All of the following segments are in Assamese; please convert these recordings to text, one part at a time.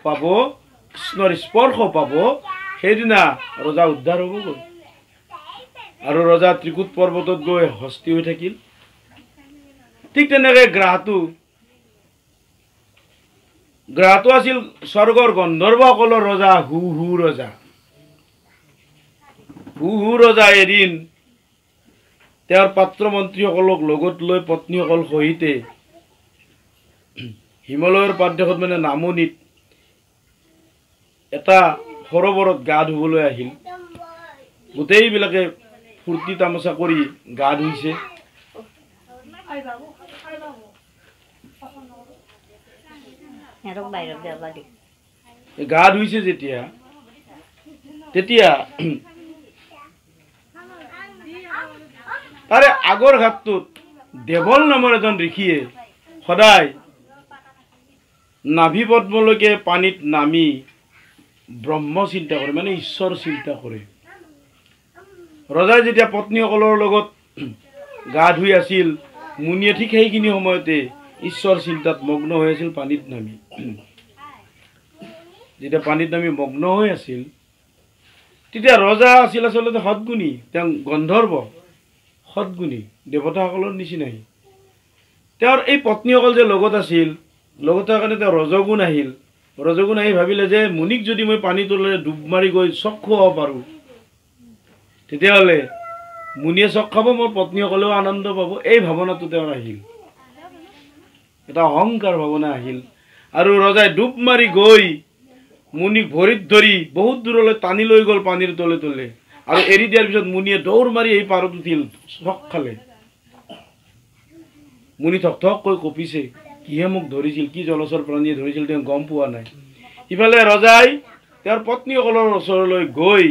পাব, কৃষ্ণৰ স্পৰ্শ পাব, সেইদিনা ৰজা উদ্ধাৰ হ'ব গৈ। আৰু ৰজা ত্ৰিকুট পৰ্বতত গৈ হস্তি হৈ থাকিল। ঠিক তেনেকৈ গ্ৰাহটো আছিল স্বৰ্গৰ গন্ধৰ্বসকলৰ ৰজা হু ৰজা। হু ৰজা এদিন তেওঁৰ পাত্ৰ মন্ত্ৰীসকলক লগত লৈ পত্নীসকল সহিতে হিমালয়ৰ পাদদেশত মানে নামনিত এটা সৰোবৰত গা ধুবলৈ আহিল। গোটেইবিলাকে ফূৰ্তি তামাচা কৰি গা ধুইছে। গা ধুইছে তেতিয়া তাৰে আগৰ ঘাটটোত দেৱল নামৰ এজন ঋষিয়ে সদায় নাভি পদ্মলৈকে পানীত নামি ব্ৰহ্ম চিন্তা কৰে, মানে ঈশ্বৰ চিন্তা কৰে। ৰজাই যেতিয়া পত্নীসকলৰ লগত গা ধুই আছিল, মুনিয়ে ঠিক সেইখিনি সময়তে ঈশ্বৰ চিন্তাত মগ্ন হৈ আছিল। পানীত নামি যেতিয়া পানীত নামি মগ্ন হৈ আছিল, তেতিয়া ৰজা আছিল আচলতে সদগুণী, তেওঁ গন্ধৰ্ব, সদগুণী, দেৱতাসকলৰ নিচিনাই। তেওঁৰ এই পত্নীসকল যে লগত আছিল, লগত থকাৰ কাৰণে তেওঁ ৰজগুণ আহিল। ৰজগুণ আহি ভাবিলে যে মুনিক যদি মই পানী তলেৰে ডুব মাৰি গৈ চক খুৱাব পাৰোঁ, তেতিয়াহ'লে মুনিয়ে চক খাব, মোৰ পত্নীসকলেও আনন্দ পাব। এই ভাৱনাটো তেওঁৰ আহিল, এটা অহংকাৰ ভাৱনা আহিল। আৰু ৰজাই ডুব মাৰি গৈ মুনিক ভৰিত ধৰি বহুত দূৰলৈ টানি লৈ গ'ল পানীৰ তলে তলে। আৰু এৰি দিয়াৰ পিছত মুনিয়ে দৌৰ মাৰি এই পাৰত উঠিল, চক খালে। মুনি থক থককৈ কঁপিছে, কিহে মোক ধৰিছিল, কি জলচৰ প্ৰাণীয়ে ধৰিছিল তেওঁ গম পোৱা নাই। ইফালে ৰজাই তেওঁৰ পত্নীসকলৰ ওচৰলৈ গৈ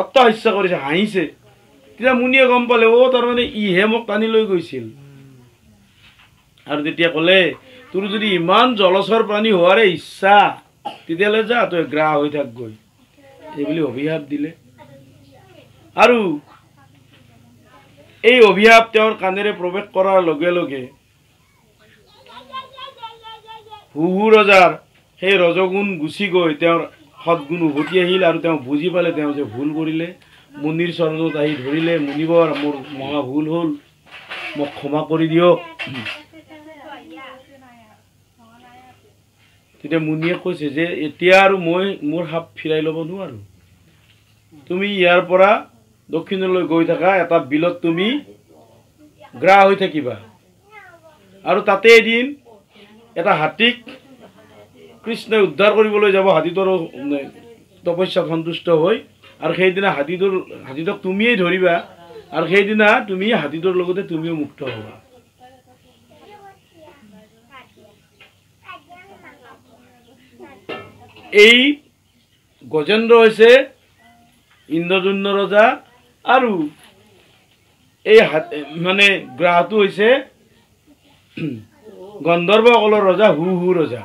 অট্টহাস্য কৰিছে, হাঁহিছে। তেতিয়া মুনিয়ে গম পালে, তাৰমানে ইহে মোক টানি লৈ গৈছিল। আৰু তেতিয়া ক'লে, তোৰ যদি ইমান জলচৰ প্ৰাণী হোৱাৰে ইচ্ছা, তেতিয়াহ'লে যা, তই গ্ৰাহ হৈ থাক গৈ, এইবুলি অভিশাপ দিলে। আৰু এই অভিশাপ তেওঁৰ কাণেৰে প্ৰৱেশ কৰাৰ লগে লগে হু ৰজাৰ সেই ৰজগুণ গুচি গৈ তেওঁৰ সদগুণ উভতি আহিল। আৰু তেওঁ বুজি পালে তেওঁ যে ভুল কৰিলে। মুনিৰ চৰণত আহি ধৰিলে, মুনিবৰ মোৰ মহা ভুল হ'ল, মোক ক্ষমা কৰি দিয়ক। তেতিয়া মুনিয়ে কৈছে যে এতিয়া আৰু মই মোৰ সাপ ফিৰাই ল'ব নোৱাৰোঁ, তুমি ইয়াৰ পৰা দক্ষিণলৈ গৈ থাকা, এটা বিলত তুমি গ্ৰাহ হৈ থাকিবা। আৰু তাতে এদিন এটা হাতীক কৃষ্ণই উদ্ধাৰ কৰিবলৈ যাব, হাতীটোৰ তপস্যাত সন্তুষ্ট হৈ। আৰু সেইদিনা হাতীটোক তুমিয়েই ধৰিবা, আৰু সেইদিনা তুমি হাতীটোৰ লগতে তুমিও মুক্ত হ'বা। এই গজেন্দ্ৰ হৈছে ইন্দ্ৰজন্য ৰজা, আৰু এই মানে গ্ৰাহটো হৈছে গন্ধৰ্বসকলৰ ৰজা হু ৰজা।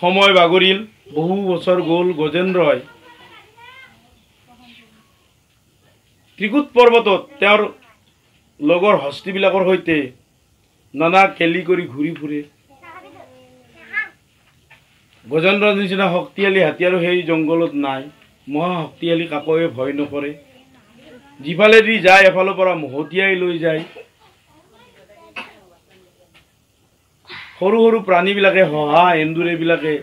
সময় বাগৰিল, বহু বছৰ গ'ল। গজেন্দ্ৰই ত্ৰিকুট পৰ্বতত তেওঁৰ লগৰ হস্তীবিলাকৰ সৈতে নানা খেলি কৰি ঘূৰি ফুৰে। গজেন্দ্ৰৰ নিচিনা শক্তিশালী হাতী আৰু সেই জংঘলত নাই। মহা শক্তিশালী কাকোৱে ভয় নকৰে, যিফালেদি যায় এফালৰ পৰা মহতিয়াই লৈ যায়। সৰু সৰু প্ৰাণীবিলাকে, হহা এন্দুৰবিলাকে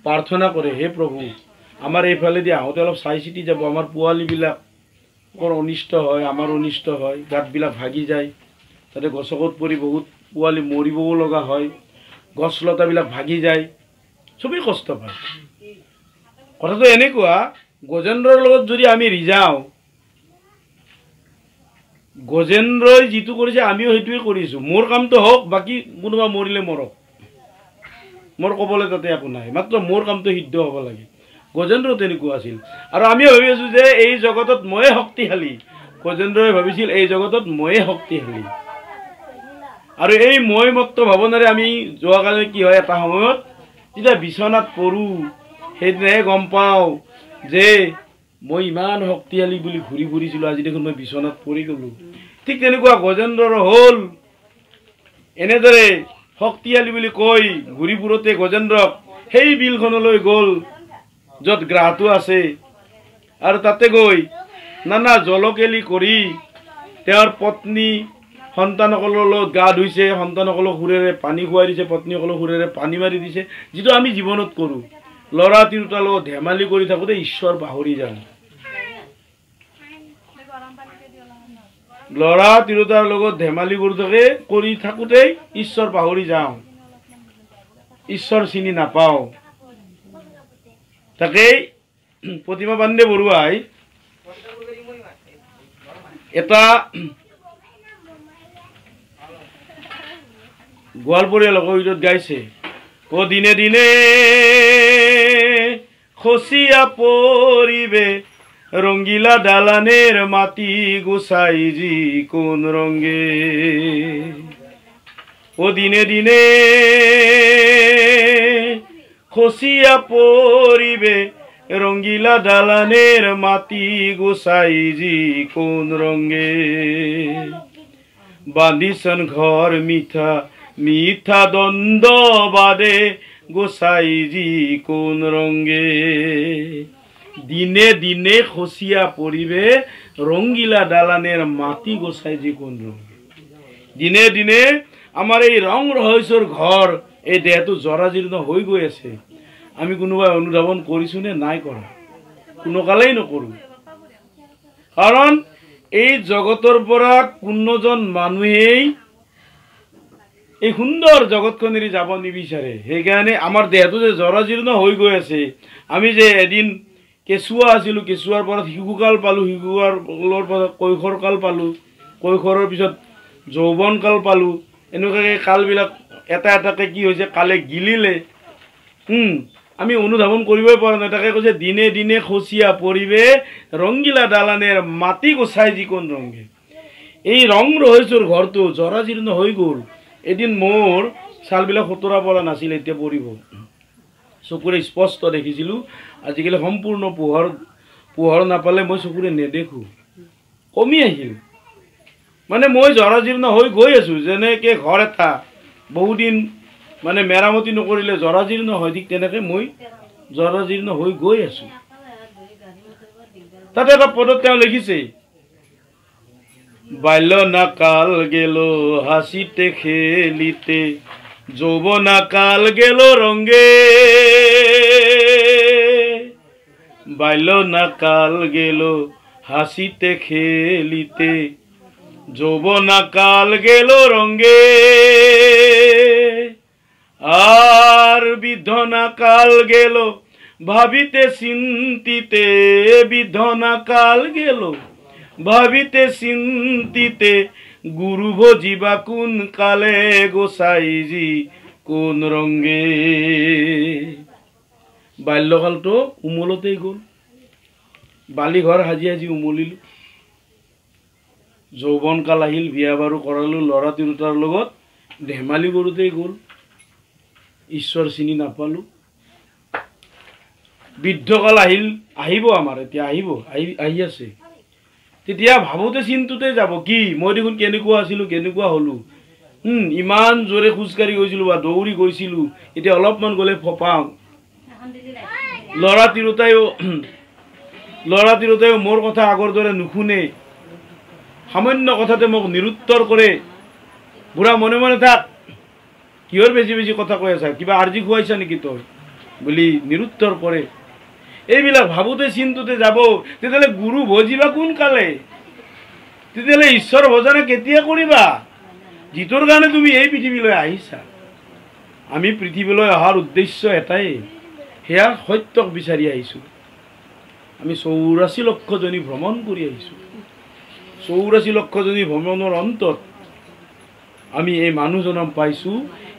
প্ৰাৰ্থনা কৰে, হে প্ৰভু, আমাৰ এইফালেদি আহোঁতে অলপ চাই চিতি যাব, আমাৰ পোৱালীবিলাকৰ অনিষ্ট হয়, আমাৰ অনিষ্ট হয়, গাঁতবিলাক ভাগি যায়, তাতে গছকত পৰি বহুত পোৱালি মৰিবও লগা হয়, গছ লতাবিলাক ভাগি যায়, চবেই কষ্ট পায়। কথাটো এনেকুৱা, গজেন্দ্ৰৰ লগত যদি আমি ৰিজাওঁ, গজেন্দ্ৰই যিটো কৰিছে আমিও সেইটোৱে কৰিছোঁ। মোৰ কামটো হওক, বাকী কোনোবা মৰিলে মৰক, মোৰ ক'বলৈ তাতে একো নাই, মাত্ৰ মোৰ কামটো সিদ্ধ হ'ব লাগে। গজেন্দ্ৰ তেনেকুৱা আছিল। আৰু আমিও ভাবি আছোঁ যে এই জগতত ময়ে শক্তিশালী, গজেন্দ্ৰই ভাবিছিল এই জগতত ময়ে শক্তিশালী। আৰু এই মই মত্ত ভাৱনাৰে আমি যোৱাকালি কি হয়, এটা সময়ত যেতিয়া বিচনাত পৰোঁ, সেইদিনাহে গম পাওঁ যে মই ইমান শক্তিশালী বুলি ঘূৰি ফুৰিছিলোঁ, আজি দেখোন মই বিচনাত পৰি গ'লোঁ। ঠিক তেনেকুৱা গজেন্দ্ৰৰ হ'ল এনেদৰে শক্তিশালী বুলি কৈ ঘূৰি ফুৰোতে গজেন্দ্ৰক সেই বিলখনলৈ গ'ল য'ত গ্ৰাহটো আছে আৰু তাতে গৈ নানা জলকেলি কৰি তেওঁৰ পত্নী সন্তানসকলৰ লগত গা ধুইছে, সন্তানসকলক সুৰেৰে পানী খুৱাই দিছে, পত্নীসকলক সুৰেৰে পানী মাৰি দিছে, যিটো আমি জীৱনত কৰোঁ। ল'ৰা তিৰোতাৰ লগত ধেমালি কৰি থাকোঁতে ঈশ্বৰ পাহৰি যাওঁ। ল'ৰা তিৰোতাৰ লগত ধেমালি কৰি থাকোঁতেই ঈশ্বৰ পাহৰি যাওঁ, ঈশ্বৰ চিনি নাপাওঁ। তাকেই প্ৰতিমা পাণ্ডে বৰুৱাই এটা গোৱালপৰীয়া লোকগীতত গাইছে, ও দিনে দিনে খচিয়া পৰিবে রঙ্গিলা দালানের মাটি গোসাই জি কোন রঙ্গে, ও দিনে দিনে খসিয়া পরিবে রঙ্গিলা দালানের মাটি গোসাই জি কোন রঙ্গে, বান্ধিছন ঘর মিঠা মিঠা দ্বন্দ্ব বাদে গোসাই জি কোন রঙ্গে, দিনে দিনে খসিয়া পড়িবে রঙ্গিলা দালানের মাটি গোসাই জি কোন রঙ্গে। দিনে দিনে আমার এই রং রহস্যর ঘর এই দেহটো জৰাজীৰ্ণ হৈ গৈ আছে। আমি কোনোবাই অনুধাৱন কৰিছো নে নাই কৰা? কোনো কালেই নকৰোঁ। কাৰণ এই জগতৰ পৰা কোনোজন মানুহেই এই সুন্দৰ জগতখন এৰি যাব নিবিচাৰে। সেইকাৰণে আমাৰ দেহটো যে জৰাজীৰ্ণ হৈ গৈ আছে, আমি যে এদিন কেঁচুৱা আছিলোঁ, কেঁচুৱাৰ পৰা শিশুকাল পালোঁ, শিশুকালৰ পৰা কৈশোৰকাল পালোঁ, কৈশোৰৰ পিছত যৌৱনকাল পালোঁ, এনেকুৱাকৈ কালবিলাক এটা এটাকৈ কি হৈছে কালে গিলিলে। আমি অনুধাৱন কৰিবই পৰা নাই। তাকে কৈছে দিনে দিনে খচিয়া পৰিবে ৰংগিলা দালানেৰ মাটি গোসাই যিকোন ৰংগে। এই ৰং ৰহস্যৰ ঘৰটো জৰাজীৰ্ণ হৈ গ'ল। এদিন মোৰ ছালবিলাক সোতৰা পৰা নাছিল, এতিয়া পৰিব। চকুৰে স্পষ্ট দেখিছিলোঁ। আজিকালি সম্পূৰ্ণ পোহৰ নাপালে মই চকুৰে নেদেখোঁ, কমি আহিল। মানে মই জৰাজীৰ্ণ হৈ গৈ আছোঁ। যেনেকৈ ঘৰ এটা বহুদিন মানে মেৰামতি নকৰিলে জৰাজীৰ্ণ হয়, ঠিক তেনেকৈ মই জৰাজীৰ্ণ হৈ গৈ আছোঁ। তাতে এটা পদত তেওঁ লিখিছে, বাল্যনা কাল গেল হাসিতে খেলিতে, যৌবনা কাল গেল রঙ্গে, বাল্যনা কাল গেল হাসিতে খেলিতে, যৌবনা কাল গেল রঙ্গে, আর বিধনা কাল গেল ভাবিতে চিন্তিতে, বিধনা কাল গেল ভাবিতে চিন্তিতে, গুরু ভজিবা কোন কালে গোসাইজি কোন রঙ্গে। বাল্যকালটো উমলতেই গ'ল, বালিঘৰ সাজি সাজি উমলিলোঁ। যৌৱনকাল আহিল, বিয়া বাৰু কৰালোঁ, ল'ৰা তিৰোতাৰ লগত ধেমালি কৰোঁতেই গ'ল, ঈশ্বৰ চিনি নাপালোঁ। বৃদ্ধকাল আহিল, আহিব আমাৰ, এতিয়া আহি আছে। তেতিয়া ভাবোঁতে চিন্তুতে যাব, কি মই দেখোন কেনেকুৱা আছিলোঁ, কেনেকুৱা হ'লোঁ। ইমান জোৰে খোজকাঢ়ি গৈছিলোঁ বা দৌৰি গৈছিলোঁ, এতিয়া অলপমান গ'লে ফপাওঁ। ল'ৰা তিৰোতাইও মোৰ কথা আগৰ দৰে নুশুনে, সামান্য কথাতে মোক নিৰুত্তৰ কৰে। বুঢ়া মনে মনে থাক, কিহৰ বেছি বেছি কথা কৈ আছা, কিবা আৰ্জি খুৱাইছা নেকি তই বুলি নিৰুত্তৰ কৰে। এইবিলাক ভাবোঁতে চিন্তুতে যাব। তেতিয়াহ'লে গুৰু ভজিবা কোন কালে? তেতিয়াহ'লে ঈশ্বৰ ভজনা কেতিয়া কৰিবা, যিটোৰ কাৰণে তুমি এই পৃথিৱীলৈ আহিছা? আমি পৃথিৱীলৈ অহাৰ উদ্দেশ্য এটাই, সেয়া সত্যক বিচাৰি আহিছোঁ। আমি 84 লক্ষজনী ভ্ৰমণ কৰি আহিছোঁ। 84 লক্ষজনী ভ্ৰমণৰ অন্তত আমি এই মানুহ জনম পাইছোঁ।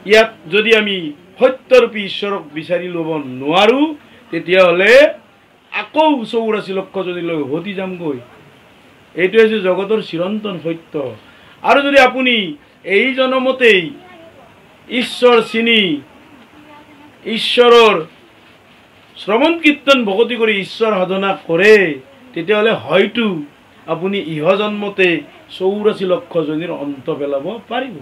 ইয়াত যদি আমি সত্যৰূপী ঈশ্বৰক বিচাৰি ল'ব নোৱাৰোঁ, তেতিয়াহ'লে আকৌ 84 লক্ষজনীলৈ উভতি যামগৈ। এইটো হৈছে জগতৰ চিৰন্তন সত্য। আৰু যদি আপুনি এই জনমতেই ঈশ্বৰ চিনি ঈশ্বৰৰ শ্ৰৱণ কীৰ্তন ভকতি কৰি ঈশ্বৰ সাধনা কৰে, তেতিয়াহ'লে হয়তো আপুনি ইহ জন্মতে 84 লক্ষজনীৰ অন্ত পেলাব পাৰিব।